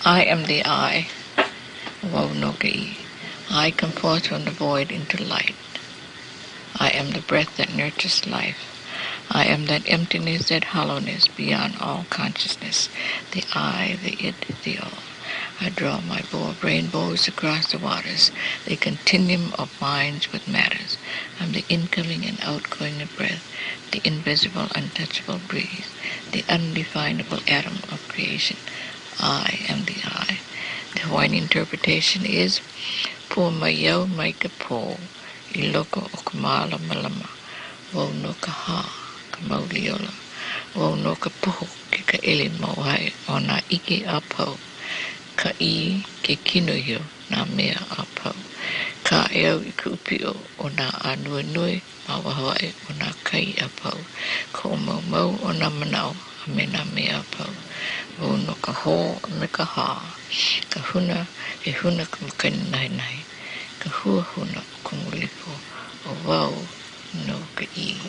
I am the I, Wo no Kai. I come forth from the void into light. I am the breath that nurtures life. I am that emptiness, that hollowness beyond all consciousness, the I, the it, the all. I draw my bow of rainbows across the waters, the continuum of minds with matters. I'm the incoming and outgoing of breath, the invisible, untouchable breeze, the undefinable atom of creation. I am the I. The Hawaiian interpretation is Po Mayo Maika Po, Iloko Okamala Malama, Wo no Kaha, Kamauliola, Wo no Kapuho, Kika Ili Moai, Ona Iki Apo. Ka I ke kinuio na mea apau. Ka eo I kupio o na anui nui ma wahoe o na kai apau. Ko mau mau o na manao a me na mea apau. O no ka ho me ka ha. Ka huna e huna ka makani nai nai. Ka hua huna o kumulipo o wau no ka I.